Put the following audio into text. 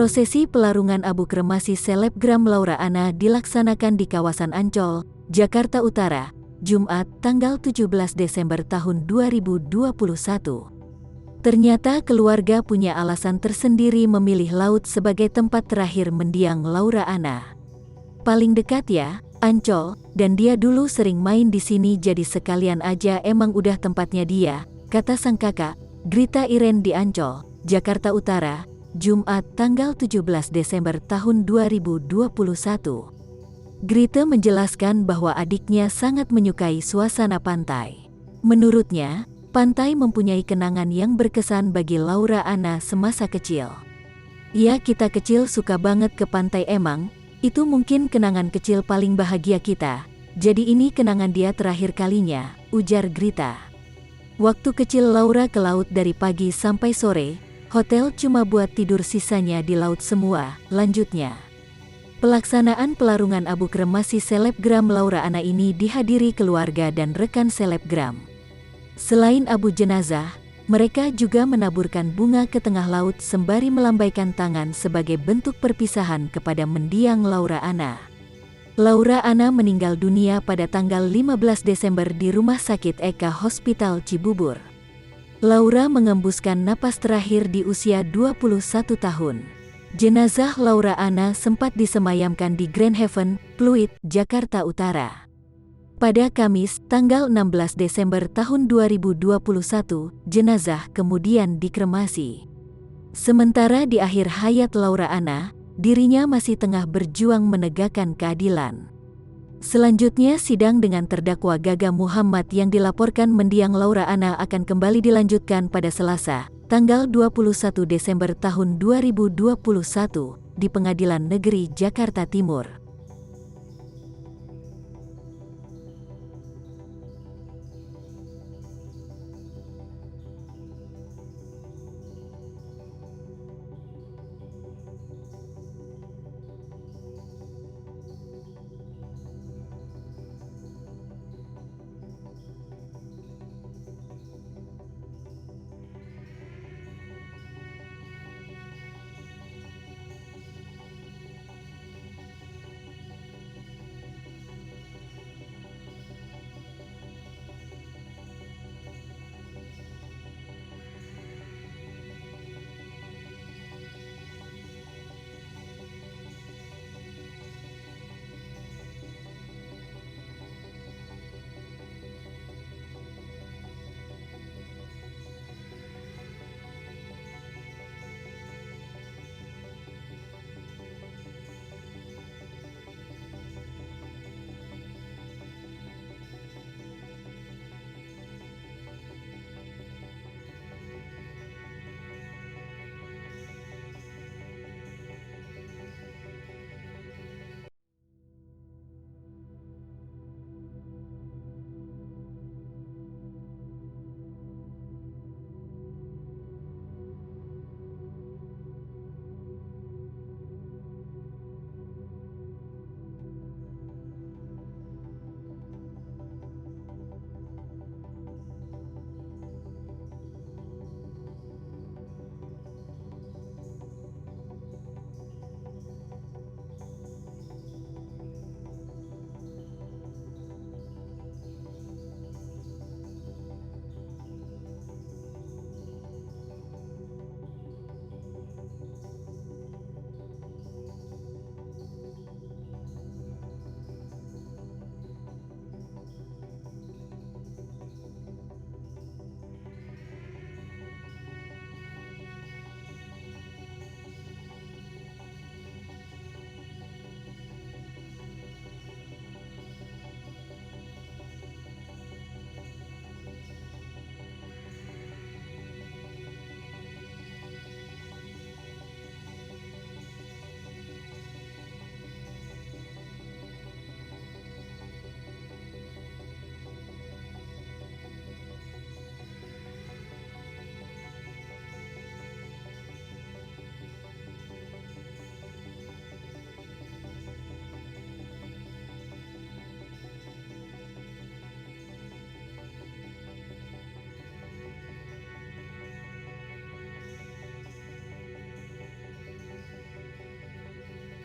Prosesi pelarungan abu kremasi selebgram Laura Anna dilaksanakan di kawasan Ancol, Jakarta Utara, Jumat, tanggal 17 Desember tahun 2021. Ternyata keluarga punya alasan tersendiri memilih laut sebagai tempat terakhir mendiang Laura Anna. Paling dekat ya, Ancol, dan dia dulu sering main di sini jadi sekalian aja emang udah tempatnya dia, kata sang kakak, Grita Iren di Ancol, Jakarta Utara, Jumat tanggal 17 Desember tahun 2021. Grita menjelaskan bahwa adiknya sangat menyukai suasana pantai. Menurutnya, pantai mempunyai kenangan yang berkesan bagi Laura Anna semasa kecil. Ya, kita kecil suka banget ke pantai emang, itu mungkin kenangan kecil paling bahagia kita. Jadi ini kenangan dia terakhir kalinya, ujar Grita. Waktu kecil Laura ke laut dari pagi sampai sore, hotel cuma buat tidur sisanya di laut semua, lanjutnya. Pelaksanaan pelarungan abu kremasi selebgram Laura Anna ini dihadiri keluarga dan rekan selebgram. Selain abu jenazah, mereka juga menaburkan bunga ke tengah laut sembari melambaikan tangan sebagai bentuk perpisahan kepada mendiang Laura Anna. Laura Anna meninggal dunia pada tanggal 15 Desember di Rumah Sakit Eka Hospital Cibubur. Laura mengembuskan napas terakhir di usia 21 tahun. Jenazah Laura Anna sempat disemayamkan di Grand Haven, Pluit, Jakarta Utara. Pada Kamis, tanggal 16 Desember tahun 2021, jenazah kemudian dikremasi. Sementara di akhir hayat Laura Anna, dirinya masih tengah berjuang menegakkan keadilan. Selanjutnya sidang dengan terdakwa Gaga Muhammad yang dilaporkan mendiang Laura Anna akan kembali dilanjutkan pada Selasa, tanggal 21 Desember tahun 2021, di Pengadilan Negeri Jakarta Timur.